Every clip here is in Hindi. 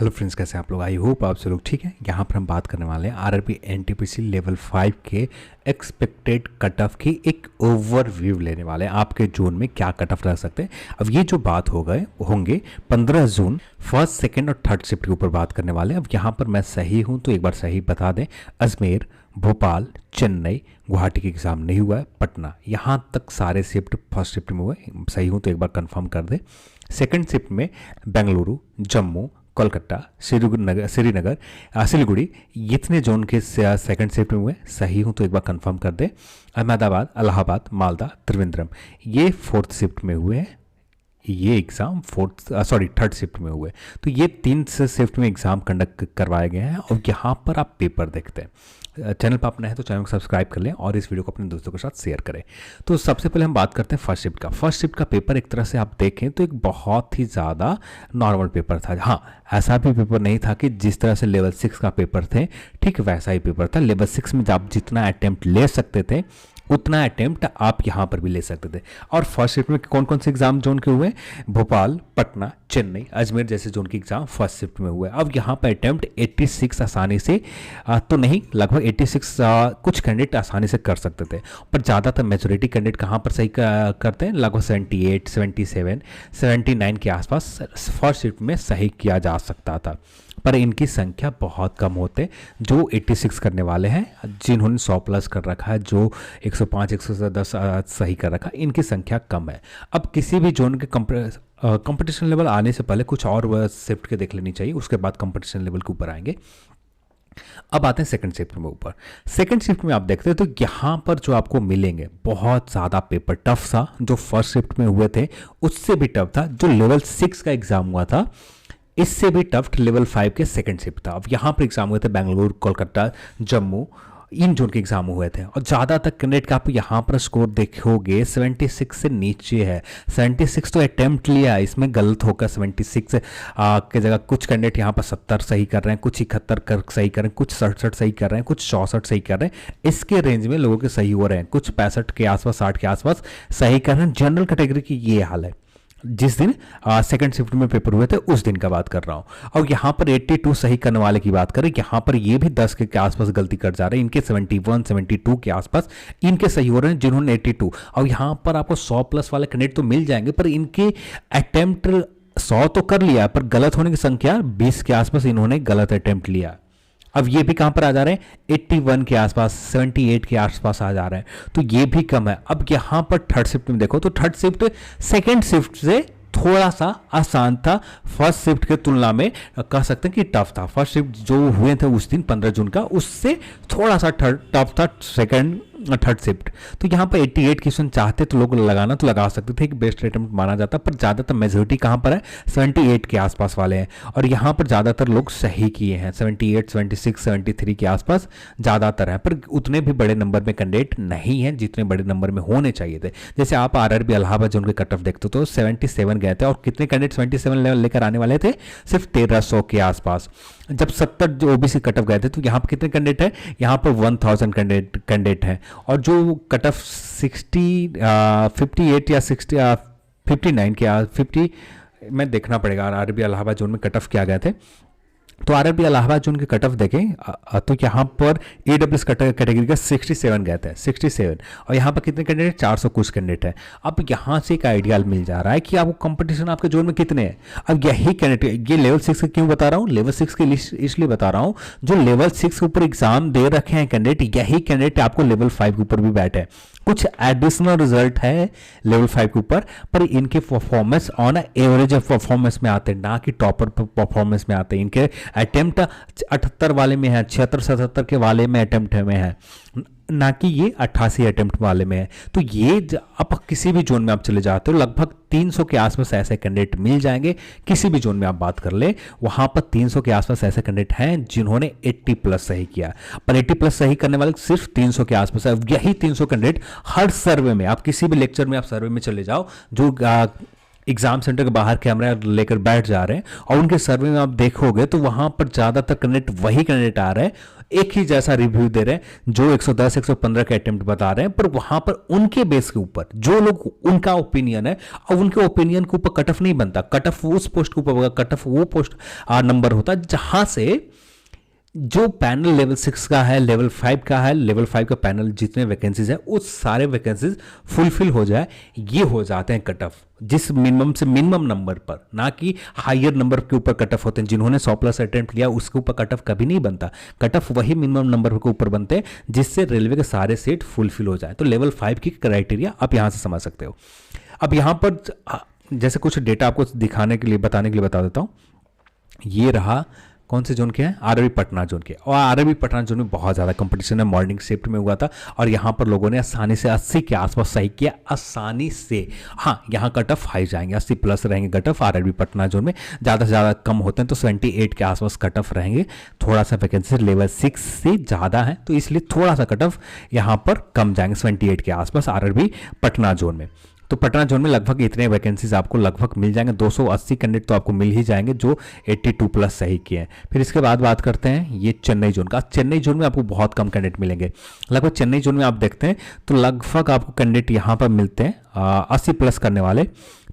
हेलो फ्रेंड्स, कैसे हैं आप लोग। आई होप आप सब लोग ठीक है। यहाँ पर हम बात करने वाले हैं आरआरबी एनटीपीसी लेवल 5 के एक्सपेक्टेड कट ऑफ की एक ओवरव्यू लेने वाले हैं। आपके जोन में क्या कट ऑफ रह सकते हैं। अब ये जो बात होंगे 15 जून फर्स्ट सेकंड और थर्ड शिफ्ट के ऊपर बात करने वाले हैं। अब यहाँ पर मैं सही हूँ तो एक बार सही बता दें। अजमेर, भोपाल, चेन्नई, गुवाहाटी के एग्ज़ाम नहीं हुआ है, पटना, यहाँ तक सारे शिफ्ट फर्स्ट शिफ्ट में हुए। सही हूँ तो एक बार कंफर्म कर दें। सेकंड शिफ्ट में बेंगलुरु, जम्मू, कोलकाता, श्रीनगर, सिलीगुड़ी, इतने जोन के सेकंड शिफ्ट में हुए। सही हूँ तो एक बार कंफर्म कर दे। अहमदाबाद, इलाहाबाद, मालदा, त्रिवेंद्रम, ये फोर्थ शिफ्ट में हुए हैं। ये एग्ज़ाम थर्ड शिफ्ट में हुए। तो ये 3 शिफ्ट में एग्ज़ाम कंडक्ट करवाए गए हैं। और यहाँ पर आप पेपर देखते हैं। चैनल पर आप नए हैं तो चैनल को सब्सक्राइब कर लें और इस वीडियो को अपने दोस्तों के साथ शेयर करें। तो सबसे पहले हम बात करते हैं फर्स्ट शिफ्ट का। फर्स्ट शिफ्ट का पेपर एक तरह से आप देखें तो एक बहुत ही ज़्यादा नॉर्मल पेपर था। हाँ, ऐसा भी पेपर नहीं था कि जिस तरह से लेवल 6 का पेपर थे ठीक वैसा ही पेपर था। लेवल 6 में आप जितना अटैम्प्ट ले सकते थे उतना अटैम्प्ट आप यहाँ पर भी ले सकते थे। और फर्स्ट शिफ्ट में कौन कौन से एग्जाम जोन के हुए? भोपाल, पटना, चेन्नई, अजमेर जैसे जोन के एग्जाम फर्स्ट शिफ्ट में हुए। अब यहाँ पर अटैम्प्ट 86 आसानी से तो नहीं, लगभग 86 कुछ कैंडिडेट आसानी से कर सकते थे। पर ज़्यादातर मेजोरिटी कैंडिडेट कहाँ पर सही करते हैं? लगभग 78, 77, 79 के आसपास फर्स्ट शिफ्ट में सही किया जा सकता था। पर इनकी संख्या बहुत कम होते जो 86 करने वाले हैं। जिन्होंने 100 प्लस कर रखा है, जो 105, 110 सही कर रखा है, इनकी संख्या कम है। अब किसी भी जोन के कंपटीशन लेवल आने से पहले कुछ और शिफ्ट के देख लेनी चाहिए, उसके बाद कंपटीशन लेवल के ऊपर आएंगे। अब आते हैं सेकंड शिफ्ट में ऊपर। सेकंड शिफ्ट में आप देखते हैं तो यहाँ पर जो आपको मिलेंगे बहुत ज़्यादा पेपर टफ था। जो फर्स्ट शिफ्ट में हुए थे उससे भी टफ था। जो लेवल 6 का एग्जाम हुआ था इससे भी टफ लेवल 5 के सेकंड शिफ्ट था। अब यहाँ पर एग्जाम हुए थे बेंगलुरु, कोलकाता, जम्मू, इन जोन के एग्जाम हुए थे। और ज़्यादातर कैंडिडेट का आप यहाँ पर स्कोर देखोगे 76 से नीचे है। 76 तो अटेम्प्ट लिया, इसमें गलत होकर 76 के जगह कुछ कैंडिडेट यहाँ पर 70 सही कर रहे हैं, कुछ 71 सही कर रहे हैं, कुछ 67 सही कर रहे हैं, कुछ 64 सही कर रहे हैं। इसके रेंज में लोगों के सही हो रहे हैं। कुछ 65 के आसपास, 60 के आसपास सही कर रहे हैं। जनरल कैटेगरी की ये हाल है। जिस दिन सेकंड शिफ्ट में पेपर हुए थे उस दिन का बात कर रहा हूं। और यहां पर 82 सही करने वाले की बात करें, यहां पर ये भी 10 के आसपास गलती कर जा रहे हैं। इनके 71, 72 के आसपास इनके सही हो रहे हैं जिन्होंने 82। और यहां पर आपको 100 प्लस वाले कैंडिडेट तो मिल जाएंगे, पर इनके अटेम्प्ट 100 तो कर लिया, पर गलत होने की संख्या 20 के आसपास इन्होंने गलत अटेम्प्ट लिया। अब ये भी कहां पर आ जा रहे हैं? 81 के आसपास, 78 के आसपास आ जा रहे हैं। तो ये भी कम है। अब यहां पर थर्ड शिफ्ट में देखो तो थर्ड शिफ्ट सेकंड शिफ्ट से थोड़ा सा आसान था। फर्स्ट शिफ्ट के तुलना में कह सकते हैं कि टफ था। फर्स्ट शिफ्ट जो हुए थे उस दिन 15 जून का, उससे थोड़ा सा टफ था सेकंड थर्ड शिफ्ट। तो यहाँ पर 88 क्वेश्चन चाहते तो लोग लगाना तो लगा सकते थे कि बेस्ट अटेम्प्ट माना जाता, पर ज़्यादातर मेजोरिटी कहाँ पर है? 78 के आसपास वाले हैं। और यहाँ पर ज़्यादातर लोग सही किए हैं। 78, 76, 73 के आसपास ज़्यादातर हैं, पर उतने भी बड़े नंबर में कैंडिडेट नहीं हैं जितने बड़े नंबर में होने चाहिए थे। जैसे आप आरआरबी इलाहाबाद जोन के कट ऑफ देखते तो 77 गए थे। और कितने कैंडिडेट 77 लेवल लेकर आने वाले थे? सिर्फ 1300 के आसपास। जब 70 जो ओबीसी कट ऑफ गए थे तो यहाँ पर कितने कैंडिडेट है? यहाँ पर 1000 कैंडिडेट हैं। और जो कट ऑफ 58 या 59 के 50 में देखना पड़ेगा आरआरबी इलाहाबाद जोन में कट ऑफ क्या गए थे। तो आरआरबी इलाहाबाद जोन के कट ऑफ देखें तो यहाँ पर AWS कैटेगरी का 67 गए थे, 67। और यहाँ पर कितने कैंडिडेट? 400 कुछ कैंडिडेट है। अब यहाँ से एक आइडिया मिल जा रहा है कि आपको कंपटीशन आपके जोन में कितने हैं। अब यही कैंडिडेट, ये लेवल 6 क्यों बता रहा हूँ? लेवल 6 की लिस्ट इसलिए बता रहा हूँ, जो लेवल 6 के ऊपर एग्जाम दे रखे हैं कैंडिडेट, यही कैंडिडेट आपको लेवल 5 के ऊपर भी बैठे। कुछ एडिशनल रिजल्ट है लेवल 5 के ऊपर, पर इनके परफॉर्मेंस ऑन एवरेज परफॉर्मेंस में आते हैं, ना कि टॉपर परफॉर्मेंस में आते हैं। इनके अटेम्प्ट 78 वाले में है, 76, 77 के वाले में अटेम्प्ट में है, ना कि ये 88 अटेम्प्ट वाले में है। तो ये आप किसी भी जोन में आप चले जाते हो लगभग 300 के आसपास ऐसे कैंडिडेट मिल जाएंगे। किसी भी जोन में आप बात कर ले वहां पर 300 के आसपास ऐसे कैंडिडेट हैं जिन्होंने 80 प्लस सही किया। पर 80 प्लस सही करने वाले सिर्फ 300 के आसपास है। यही 300 कैंडिडेट हर सर्वे में, आप किसी भी लेक्चर में आप सर्वे में चले जाओ, जो एग्जाम सेंटर के बाहर कैमरा लेकर बैठ जा रहे हैं और उनके सर्वे में आप देखोगे तो वहां पर ज़्यादातर कैंडिडेट वही कैंडिडेट आ रहे हैं, एक ही जैसा रिव्यू दे रहे हैं जो 110 115 के अटेम्प्ट बता रहे हैं, पर वहां पर उनके बेस के ऊपर जो लोग उनका ओपिनियन है और उनके ओपिनियन के ऊपर कट ऑफ नहीं बनता। कट ऑफ उस पोस्ट के ऊपर होगा, कट ऑफ वो पोस्ट नंबर होता है जहां से जो पैनल लेवल 6 का है, लेवल 5 का है, लेवल 5 का पैनल जितने वैकेंसीज है उस सारे वैकेंसीज फुलफिल हो जाए, ये हो जाते हैं कट ऑफ। जिस मिनिमम से मिनिमम नंबर पर, ना कि हायर नंबर के ऊपर कट ऑफ होते हैं। जिन्होंने 100+ अटेम्प्ट लिया उसके ऊपर कट ऑफ कभी नहीं बनता। कट ऑफ वही मिनिमम नंबर के ऊपर बनते हैं जिससे रेलवे के सारे सीट फुलफिल हो जाए। तो लेवल 5 की क्राइटेरिया आप यहां से समझ सकते हो। अब यहां पर जैसे कुछ डेटा आपको दिखाने के लिए, बताने के लिए बता देता हूं। ये रहा कौन से जोन के हैं, आरआरबी पटना जोन के। और आरआरबी पटना जोन में बहुत ज़्यादा कंपटीशन है, मॉर्निंग शिफ्ट में हुआ था और यहाँ पर लोगों ने आसानी से 80 के आसपास सही किया, आसानी से। हाँ, यहाँ कट ऑफ हाई जाएंगे, 80+ रहेंगे cut off RRB Patna zone में। ज़्यादा से ज़्यादा कम होते हैं तो 78 के आसपास कट ऑफ रहेंगे। थोड़ा सा वैकेंसी लेवल 6 से ज़्यादा है तो इसलिए थोड़ा सा कट ऑफ यहाँ पर कम जाएंगे, 78 के आसपास आरआरबी पटना जोन में। तो पटना जोन में लगभग इतने वैकेंसीज आपको लगभग मिल जाएंगे। 280 कैंडिडेट तो आपको मिल ही जाएंगे जो 82+ सही किए हैं। फिर इसके बाद बात करते हैं ये चेन्नई जोन का। चेन्नई जोन में आपको बहुत कम कैंडिडेट मिलेंगे। लगभग चेन्नई जोन में आप देखते हैं तो लगभग आपको कैंडिडेट यहाँ पर मिलते हैं 80+ करने वाले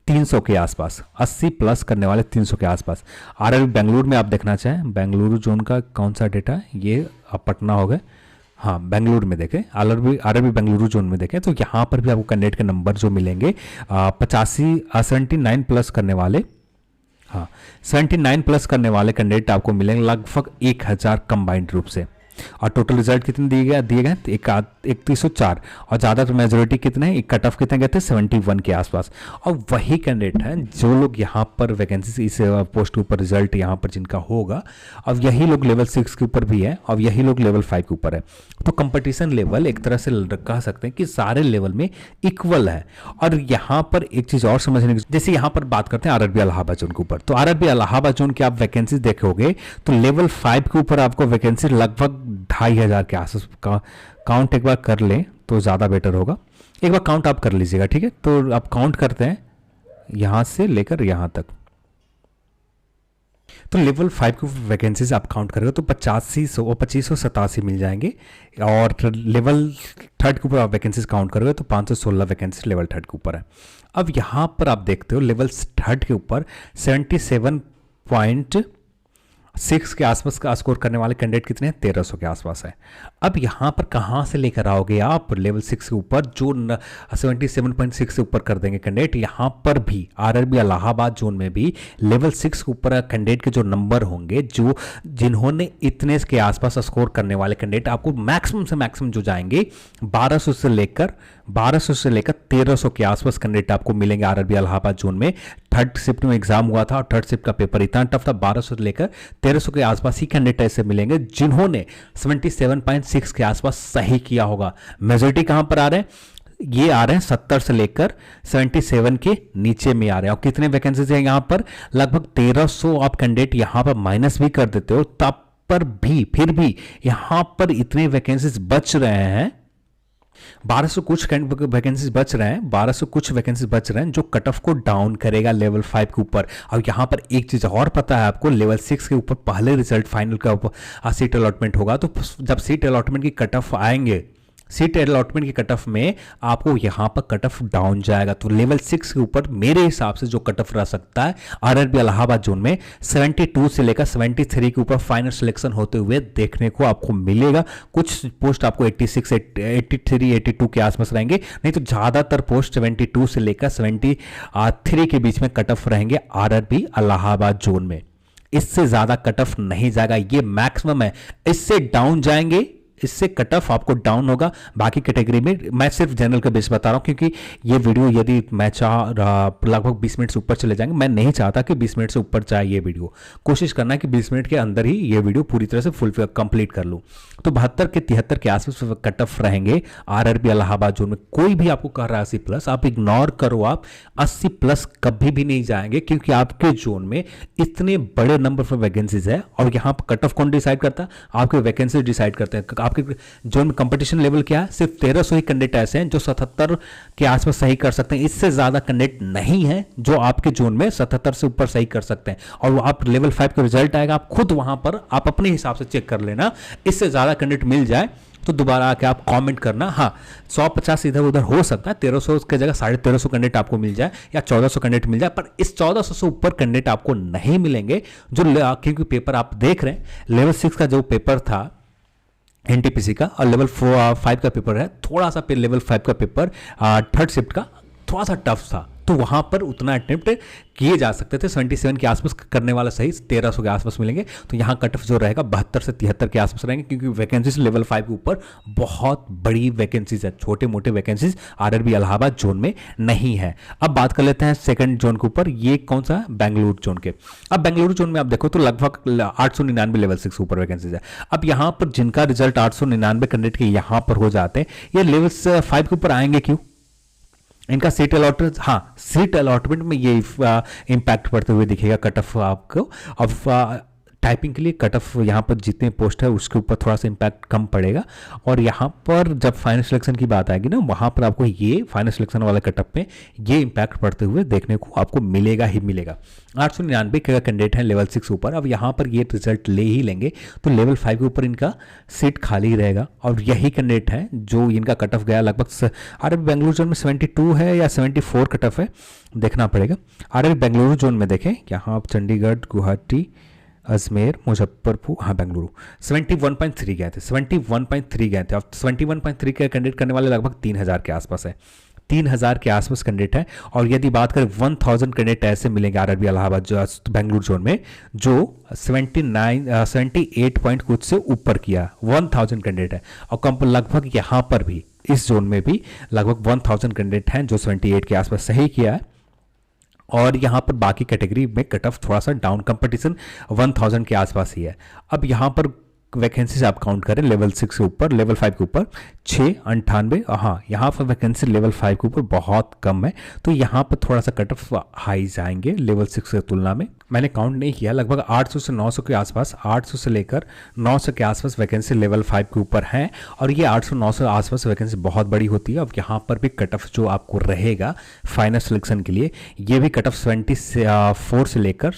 300 के आसपास, 80+ करने वाले 300 के आसपास। आरआरबी बेंगलुरु में आप देखना चाहें, बेंगलुरु जोन का कौन सा डेटा है, ये पटना हो गए। हाँ, बेंगलुरु में देखें, आरआरबी बेंगलुरु जोन में देखें तो यहाँ पर भी आपको कैंडिडेट के नंबर जो मिलेंगे 79+ करने वाले, हाँ 79+ करने वाले कैंडिडेट आपको मिलेंगे लगभग 1000 कंबाइंड रूप से। और टोटल रिजल्ट कितने दिए गए 3104 और ज़्यादातर मेजोरिटी कितने, कट ऑफ कितने गए थे 71 के आसपास। और वही कैंडिडेट हैं जो लोग यहाँ पर वैकेंसी इस पोस्ट के ऊपर रिजल्ट यहाँ पर जिनका होगा, अब यही लोग लेवल 6 के ऊपर भी है और यही लोग लेवल 5 के ऊपर है। तो कंपटीशन लेवल एक तरह से कह सकते हैं कि सारे लेवल में इक्वल है। और यहाँ पर एक चीज़ और समझने की, जैसे यहाँ पर बात करते हैं आरआरबी इलाहाबाद जोन के ऊपर, तो आरआरबी इलाहाबाद जोन की आप वैकेंसी देखोगे तो लेवल 5 के ऊपर आपको वैकेंसी लगभग 2500 के आसपास का काउंट एक बार कर लें तो ज़्यादा बेटर होगा। एक बार काउंट आप कर लीजिएगा, ठीक है। तो आप काउंट करते हैं यहाँ से लेकर यहाँ तक, तो लेवल 5 की वैकेंसीज आप काउंट करेंगे तो 2587 मिल जाएंगे। और लेवल 3 के ऊपर आप वैकेंसीज काउंट करोगे तो 516 वैकेंसी लेवल 3 के ऊपर है। अब यहाँ पर आप देखते हो लेवल 3 के ऊपर 77.6 के आसपास का स्कोर करने वाले कैंडिडेट कितने हैं, 1300 के आसपास है। अब यहाँ पर कहाँ से लेकर आओगे आप लेवल 6 के ऊपर जो 77.6 से ऊपर कर देंगे कैंडिडेट। यहाँ पर भी आरआरबी इलाहाबाद जोन में भी लेवल 6 के ऊपर कैंडिडेट के जो नंबर होंगे, जो जिन्होंने इतने के आसपास स्कोर करने वाले कैंडिडेट आपको मैक्सिमम से मैक्सिमम जो जाएंगे 1200 से लेकर 1300 के आसपास कैंडिडेट आपको मिलेंगे आरआरबी इलाहाबाद जोन में। 3rd शिफ्ट में एग्जाम हुआ था और 3rd शिफ्ट का पेपर इतना टफ था, 1200 से लेकर 1300 के आसपास ही कैंडिडेट ऐसे मिलेंगे जिन्होंने 77.6 के आसपास सही किया होगा। मेजोरिटी कहां पर आ रहे हैं, ये आ रहे हैं 70 से लेकर 77 के नीचे में आ रहे हैं। और कितने वैकेंसीज हैं यहाँ पर, लगभग 1300 आप कैंडिडेट यहाँ पर माइनस भी कर देते हो तब पर भी फिर भी यहाँ पर इतने वैकेंसीज बच रहे हैं। 1200 कुछ वैकेंसीज बच रहे हैं, 1200 कुछ वैकेंसीज बच रहे हैं जो कट ऑफ को डाउन करेगा लेवल 5 के ऊपर। और यहाँ पर एक चीज़ और पता है आपको, लेवल 6 के ऊपर पहले रिजल्ट फाइनल का ऊपर सीट अलॉटमेंट होगा, तो जब सीट अलॉटमेंट की कट ऑफ आएंगे, सीट अलॉटमेंट की कट ऑफ में आपको यहाँ पर कट ऑफ डाउन जाएगा। तो लेवल 6 के ऊपर मेरे हिसाब से जो कट ऑफ रह सकता है आरआरबी इलाहाबाद जोन में 72 से लेकर 73 के ऊपर फाइनल सिलेक्शन होते हुए देखने को आपको मिलेगा। कुछ पोस्ट आपको 86, 83, 82 के आसपास रहेंगे, नहीं तो ज़्यादातर पोस्ट 72 से लेकर 73 के बीच में कट ऑफ रहेंगे आरआरबी इलाहाबाद जोन में। इससे ज़्यादा कट ऑफ नहीं जाएगा, ये मैक्सिमम है। इससे डाउन जाएंगे, इससे कट ऑफ आपको डाउन होगा। बाकी कैटेगरी में मैं सिर्फ जनरल का बेस बता रहा हूं क्योंकि ये वीडियो यदि मैं लगभग 20 मिनट से ऊपर चले जाएंगे, मैं नहीं चाहता कि 20 मिनट से ऊपर जाए ये वीडियो। कोशिश करना है कि 20 मिनट के अंदर ही ये वीडियो पूरी तरह से फुल कंप्लीट कर लूँ। तो 72 के 73 के आसपास कट ऑफ रहेंगे आरआरबी इलाहाबाद जोन में। कोई भी आपको कह रहा है 80+, आप इग्नोर करो, आप 80+ कभी भी नहीं जाएंगे क्योंकि आपके जोन में इतने बड़े नंबर पर वैकेंसीज है। और यहाँ पर कट ऑफ कौन डिसाइड करता है, आपके वैकेंसी डिसाइड करते हैं। आपके जोन में कंपटीशन लेवल क्या है, सिर्फ 1300 ही कैंडिडेट ऐसे हैं जो 77 के आसपास सही कर सकते हैं। इससे ज़्यादा कैंडिडेट नहीं है जो आपके जोन में 77 से ऊपर सही कर सकते हैं। और वो आप लेवल 5 का रिजल्ट आएगा, आप खुद वहाँ पर आप अपने हिसाब से चेक कर लेना। इससे ज़्यादा कैंडिडेट मिल जाए तो दोबारा आके आप कमेंट करना। हाँ, 150 इधर उधर हो सकता है, 1300 की जगह 1350 कैंडिडेट आपको मिल जाए या 1400 कैंडिडेट मिल जाए, पर इस 1400 से ऊपर कैंडिडेट आपको नहीं मिलेंगे। जो क्योंकि पेपर आप देख रहे हैं, लेवल 6 का जो पेपर था एनटीपीसी का और लेवल 5 का पेपर है, थोड़ा सा लेवल 5 का पेपर थर्ड शिफ्ट का थोड़ा सा टफ था, तो वहां पर उतना अटेम्प्ट किए जा सकते थे। 77 के आसपास करने वाला सही 1300 के आसपास मिलेंगे। तो यहाँ कट ऑफ जो रहेगा 72 से 73 के आसपास रहेंगे, क्योंकि वैकेंसीज लेवल 5 के ऊपर बहुत बड़ी वैकेंसीज है, छोटे मोटे वैकेंसीज आरआरबी इलाहाबाद जोन में नहीं है। अब बात कर लेते हैं सेकंड जोन के ऊपर, ये कौन सा है, बेंगलुरु जोन के। अब बेंगलुरु जोन में आप देखो तो लगभग 899 लेवल 6 ऊपर वैकेंसीज है। अब यहाँ पर जिनका रिजल्ट 899 कैंडिडेट के यहाँ पर हो जाते हैं, ये लेवल 5 के ऊपर आएंगे क्यों? इनका सीट अलॉटमेंट, हाँ सीट अलॉटमेंट में ये इम्पैक्ट पड़ते हुए दिखेगा कट ऑफ आपको। अब टाइपिंग के लिए कट ऑफ यहाँ पर जितने पोस्ट है उसके ऊपर थोड़ा सा इम्पैक्ट कम पड़ेगा, और यहाँ पर जब फाइनल सिलेक्शन की बात आएगी ना, वहाँ पर आपको ये फाइनल सिलेक्शन वाले कट ऑफ में ये इम्पैक्ट पड़ते हुए देखने को आपको मिलेगा ही मिलेगा। 899 का कैंडिडेट है लेवल 6 ऊपर। अब यहाँ पर ये रिजल्ट ले ही लेंगे तो लेवल 5 के ऊपर इनका सीट खाली रहेगा, और यही कैंडिडेट है जो इनका कट ऑफ गया लगभग आरआरबी बेंगलुरु जोन में 72 है या 74 कट ऑफ है, देखना पड़ेगा। आरआरबी बेंगलुरु जोन में देखें, यहाँ आप चंडीगढ़, गुवाहाटी, अजमेर, मुजफ्फरपुर, हाँ बेंगलुरु 71.3 गए थे, 71.3 गए थे। अब 71.3 के कैंडिडेट करने वाले लगभग 3000 के आसपास है, 3000 के आसपास कैंडिडेट है। और यदि बात करें 1000 कैंडिडेट ऐसे मिलेंगे आरआरबी इलाहाबाद जो बेंगलुरु जोन में जो 78 पॉइंट कुछ से ऊपर किया, 1000 कैंडिडेट है। और लगभग यहाँ पर भी इस जोन में भी लगभग 1000 कैंडिडेट हैं जो 78 के आसपास सही किया है। और यहाँ पर बाकी कैटेगरी में कट ऑफ थोड़ा सा डाउन, कंपटीशन 1000 के आसपास ही है। अब यहाँ पर वैकेंसी आप काउंट करें लेवल 6 के ऊपर, लेवल 5 के ऊपर 698, हाँ यहाँ पर वैकेंसी लेवल 5 के ऊपर बहुत कम है, तो यहाँ पर थोड़ा सा कट ऑफ हाई जाएंगे लेवल 6 की तुलना में। मैंने काउंट नहीं किया, लगभग 800 से 900 के आसपास, 800 से लेकर 900 के आसपास वैकेंसी लेवल 5 के ऊपर है। और ये 800-900 आसपास वैकेंसी बहुत बड़ी होती है। अब यहाँ पर भी कट ऑफ जो आपको रहेगा फाइनल सिलेक्शन के लिए, ये भी कट ऑफ 74 से लेकर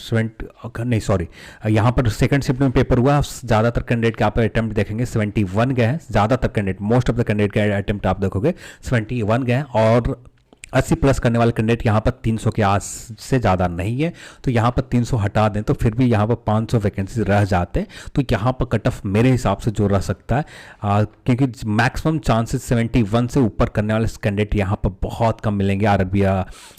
यहाँ पर सेकंड शिफ्ट में पेपर हुआ, ज़्यादातर कैंडिडेट के आप अटेम्प्ट देखेंगे 71 गए हैं। ज़्यादातर candidate, most of the candidate के अटेम्प्ट आप देखोगे 71 गए हैं, और 80 प्लस करने वाले कैंडिडेट यहाँ पर 300 के आस से ज़्यादा नहीं है। तो यहाँ पर 300 हटा दें तो फिर भी यहाँ पर 500 वैकेंसी रह जाते हैं। तो यहाँ पर कट ऑफ मेरे हिसाब से जो रह सकता है, क्योंकि मैक्सिमम चांसेस 71 से ऊपर करने वाले कैंडिडेट यहाँ पर बहुत कम मिलेंगे। आरआरबी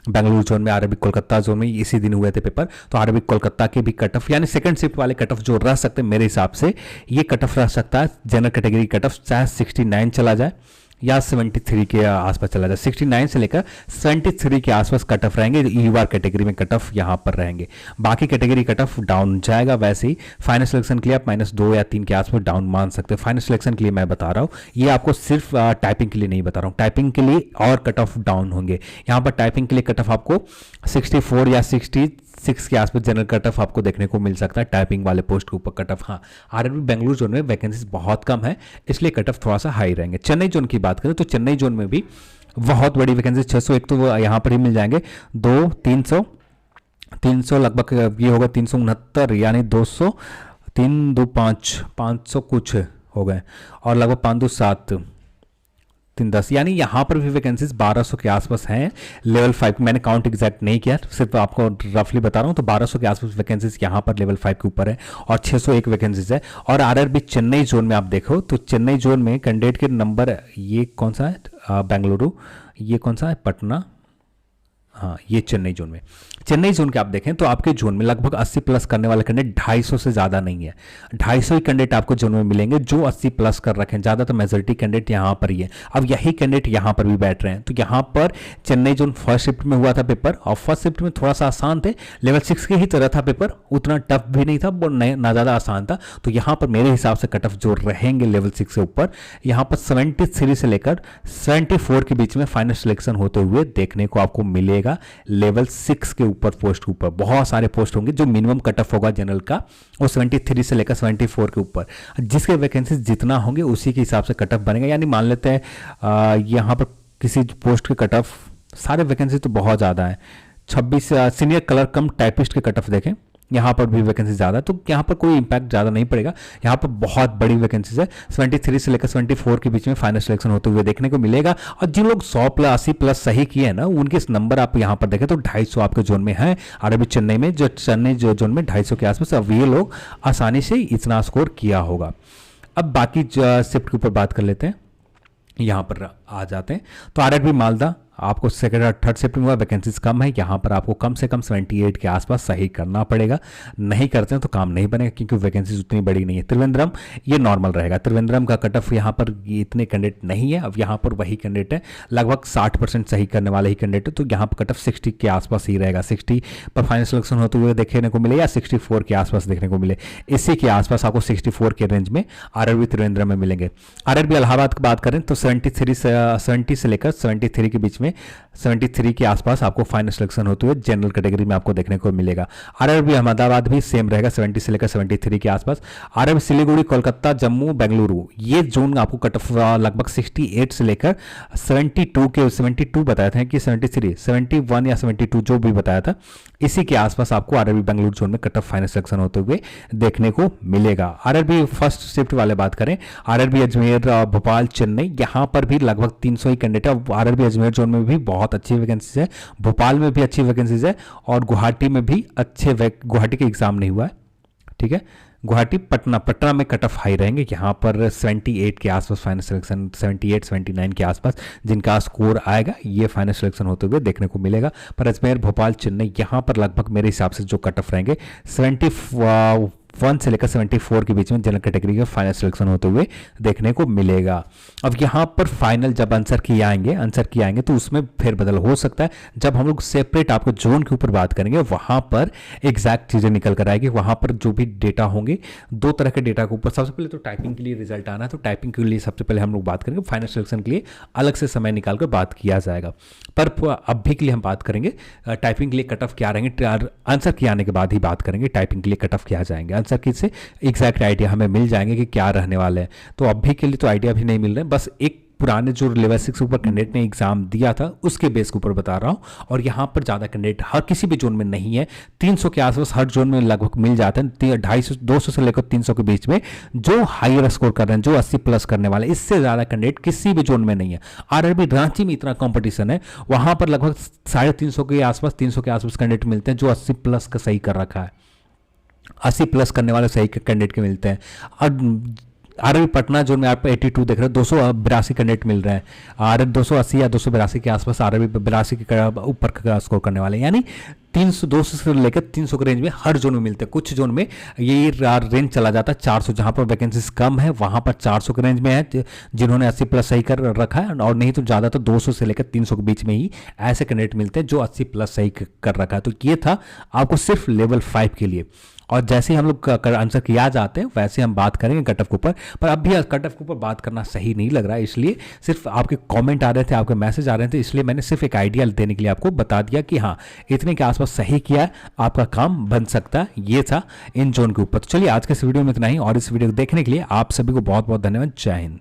बेंगलुरु जोन में, आरआरबी कोलकाता जोन में इसी दिन हुए थे पेपर, तो आरआरबी कोलकाता के भी कट ऑफ यानी सेकंड शिफ्ट वाले कट ऑफ जो रह सकते हैं मेरे हिसाब से, ये कट ऑफ रह सकता है जनरल कैटेगरी कट ऑफ, चाहे 69 चला जाए या 73 के आसपास चला जाए। 69 से लेकर 73 के आसपास कट ऑफ रहेंगे, यूआर कैटेगरी में कट ऑफ यहाँ पर रहेंगे। बाकी कैटेगरी कट ऑफ डाउन जाएगा। वैसे ही फाइनल सिलेक्शन के लिए आप -2 या 3 के आसपास डाउन मान सकते हैं। फाइनल सिलेक्शन के लिए मैं बता रहा हूँ, ये आपको सिर्फ टाइपिंग के लिए नहीं बता रहा हूँ, टाइपिंग के लिए और कट ऑफ डाउन होंगे। यहाँ पर टाइपिंग के लिए कट ऑफ आपको 64 या 66 के आसपास जनरल कट ऑफ आपको देखने को मिल सकता है टाइपिंग वाले पोस्ट के ऊपर कट ऑफ। हाँ, आरआरबी बेंगलुरु जोन में वैकेंसीज बहुत कम है, इसलिए कट ऑफ थोड़ा सा हाई रहेंगे। चेन्नई जोन की बात करें तो चेन्नई जोन में भी बहुत बड़ी वैकेंसी 601 तो वो यहाँ पर ही मिल जाएंगे, 300 लगभग ये होगा 369 यानी 200, 3 2 5 500 कुछ हो गए, और लगभग 5 2 7 3 10 यानी यहाँ पर भी वैकेंसीज 1200 के आसपास हैं लेवल 5। मैंने काउंट एग्जैक्ट नहीं किया, सिर्फ आपको रफली बता रहा हूँ। तो 1200 के आसपास वैकेंसीज यहाँ पर लेवल 5 के ऊपर है, और 601 वैकेंसीज है। और आरआरबी चेन्नई जोन में आप देखो तो चेन्नई जोन में कैंडिडेट के नंबर, ये कौन सा है बेंगलुरु, ये कौन सा है पटना, हाँ ये चेन्नई जोन में। चेन्नई जोन के आप देखें तो आपके जोन में लगभग 80 प्लस करने वाले कैंडिडेट 250 से ज़्यादा नहीं है, 250 ही कैंडिडेट आपको जोन में मिलेंगे जो 80 प्लस कर रखे हैं। ज़्यादातर मेजोरिटी कैंडिडेट यहाँ पर ही है। अब यही कैंडिडेट यहाँ पर भी बैठ रहे हैं। तो यहाँ पर चेन्नई जोन फर्स्ट शिफ्ट में हुआ था पेपर, और फर्स्ट शिफ्ट में थोड़ा सा आसान थे, लेवल 6 के ही तरह था पेपर, उतना टफ भी नहीं था, ना ज़्यादा आसान था। तो यहाँ पर मेरे हिसाब से कट ऑफ जो रहेंगे लेवल 6 से ऊपर, यहाँ पर 73 से लेकर 74 के बीच में फाइनल सिलेक्शन होते हुए देखने को आपको मिलेगा। मिलेगा लेवल 6 के ऊपर पोस्ट के ऊपर। बहुत सारे पोस्ट होंगे जो मिनिमम कट ऑफ होगा जनरल का वो 73 से लेकर 74 के ऊपर, जिसके वैकेंसी जितना होंगे उसी के हिसाब से कट ऑफ बनेगा। यानी मान लेते हैं यहाँ पर किसी पोस्ट के कट ऑफ, सारे वैकेंसी तो बहुत ज़्यादा है, 26 सीनियर क्लर्क कम टाइपिस्ट के कट ऑफ देखें, यहाँ पर भी वैकेंसी ज़्यादा है, तो यहाँ पर कोई इंपैक्ट ज़्यादा नहीं पड़ेगा। यहाँ पर बहुत बड़ी वैकेंसीज है, 73 से लेकर 74 के बीच में फाइनल सिलेक्शन होते हुए देखने को मिलेगा। और जिन लोग 100+80+ सही किए हैं ना, उनके नंबर आप यहाँ पर देखें तो 250 आपके जोन में है। और अभी चेन्नई में चेन्नई जोन में 250 के आसपास, अब ये लोग आसानी से इतना स्कोर किया होगा। अब बाकी शिफ्ट के ऊपर बात कर लेते हैं, यहाँ पर आ जाते हैं। तो आरआरबी मालदा आपको सेकंड और थर्ड शिफ्ट में हुआ, वैकेंसीज कम है, यहाँ पर आपको कम से कम 78 के आसपास सही करना पड़ेगा। नहीं करते हैं तो काम नहीं बनेगा क्योंकि वैकेंसीज उतनी बड़ी नहीं है। त्रिवेंद्रम ये नॉर्मल रहेगा, त्रिवेंद्रम का कट ऑफ यहाँ पर इतने कैंडिडेट नहीं है। अब यहाँ पर वही कैंडिडेट है, लगभग 60% सही करने वाले ही कैंडिडेट है, तो यहाँ पर कट ऑफ 60 के आसपास ही रहेगा। 60 पर फाइनल सिलेक्शन होते हुए देखने को मिले या 64 के आसपास देखने को मिले, इसी के आसपास आपको 64 के रेंज में आरआरबी त्रिवेंद्रम में मिलेंगे। आरआरबी इलाहाबाद की बात करें तो 70 से लेकर 73 के बीच में, 73 के आसपास आपको फाइनल सिलेक्शन होते हुए जनरल कैटेगरी में आपको देखने को मिलेगा। आरआरबी अहमदाबाद भी सेम रहेगा, 70 से लेकर 73 के आसपास। आरआरबी सिलीगुड़ी, कोलकाता, जम्मू, बेंगलुरु, ये जोन आपको कट ऑफ लगभग 68 से लेकर 72 बताया था कि 73, 71 या 72 जो भी बताया था, इसी के आसपास आपको आरआरबी बेंगलुरु जोन में कट ऑफ फाइनल सिलेक्शन होते हुए देखने को मिलेगा। आरआरबी फर्स्ट शिफ्ट वाले बात करें, आरआरबी अजमेर, भोपाल, चेन्नई, यहाँ पर भी लगभग 300 ही कैंडिडेट है। आरआरबी अजमेर जोन में भी बहुत अच्छी वैकेंसीज है, भोपाल में भी अच्छी वैकेंसीज है, और गुवाहाटी में भी अच्छे गुवाहाटी के एग्जाम नहीं हुआ है, ठीक है। गुवाहाटी, पटना में कट ऑफ हाई रहेंगे, यहाँ पर 78 के आसपास फाइनल सिलेक्शन, 78 79 के आसपास जिनका स्कोर आएगा ये फाइनल सिलेक्शन होते हुए देखने को मिलेगा। पर अजमेर, भोपाल, चेन्नई, यहाँ पर लगभग मेरे हिसाब से जो कट ऑफ रहेंगे 71 से लेकर 74 के बीच में जनरल कैटेगरी का फाइनल सिलेक्शन होते हुए देखने को मिलेगा। अब यहाँ पर फाइनल जब आंसर किए आएंगे तो उसमें फेरबदल हो सकता है। जब हम लोग सेपरेट आपको जोन के ऊपर बात करेंगे वहाँ पर एग्जैक्ट चीज़ें निकल कर आएगी। वहाँ पर जो भी डेटा होंगे, दो तरह के डेटा के ऊपर, सबसे पहले तो टाइपिंग के लिए रिजल्ट आना है, तो टाइपिंग के लिए सबसे पहले हम लोग बात करेंगे, फाइनल सिलेक्शन के लिए अलग से समय निकाल कर बात किया जाएगा। पर अभी के लिए हम बात करेंगे टाइपिंग के लिए कट ऑफ क्या रहेंगे, आंसर किए आने के बाद ही बात करेंगे टाइपिंग के लिए कट ऑफ क्या जाएंगे। आंसर की से एग्जैक्ट आइडिया हमें मिल जाएंगे कि क्या रहने वाले हैं। तो अभी के लिए तो आइडिया भी नहीं मिल रहे, बस एक पुराने जो लेवल 6 ऊपर कैंडिडेट ने एग्जाम दिया था उसके बेस के ऊपर बता रहा हूं। और यहाँ पर ज़्यादा कैंडिडेट हर किसी भी जोन में नहीं है, 300 के आसपास हर जोन में लगभग मिल जाते हैं, 250 200 से लेकर 300 के बीच में जो हायर स्कोर कर रहे हैं, जो 80+ करने वाले, इससे ज़्यादा कैंडिडेट किसी भी जोन में नहीं है। आरआरबी रांची में इतना कंपटीशन है, वहाँ पर लगभग 350 के आसपास, 300 के आसपास कैंडिडेट मिलते हैं जो 80+ का सही कर रखा है, 80+ करने वाले सही कैंडिडेट के मिलते हैं। और आरआरबी पटना जोन में आप 82 देख रहे हैं, 282 कैंडिडेट मिल रहे हैं। आरआरबी 280 या 282 के आसपास आरआरबी 82 के ऊपर का स्कोर करने वाले, यानी 300 200 से लेकर 300 के रेंज में हर जोन में मिलते हैं। कुछ जोन में ये रेंज चला जाता है 400, जहाँ पर वैकेंसीज कम है वहाँ पर 400 के रेंज में है जिन्होंने 80+ सही कर रखा है, और नहीं तो ज़्यादा तो 200 से लेकर 300 के बीच में ही ऐसे कैंडिडेट मिलते हैं जो 80+ सही कर रखा है। तो ये था आपको सिर्फ लेवल 5 के लिए। और जैसे ही हम लोग आंसर किया जाते हैं वैसे हम बात करेंगे कट ऑफ के ऊपर। पर अब भी कट ऑफ के ऊपर बात करना सही नहीं लग रहा है, इसलिए सिर्फ आपके कमेंट आ रहे थे, आपके मैसेज आ रहे थे, इसलिए मैंने सिर्फ एक आइडिया देने के लिए आपको बता दिया कि हाँ इतने के आसपास सही किया है, आपका काम बन सकता है। ये था इन जोन के ऊपर। तो चलिए आज के इस वीडियो में इतना ही, और इस वीडियो को देखने के लिए आप सभी को बहुत बहुत धन्यवाद। जय हिंद।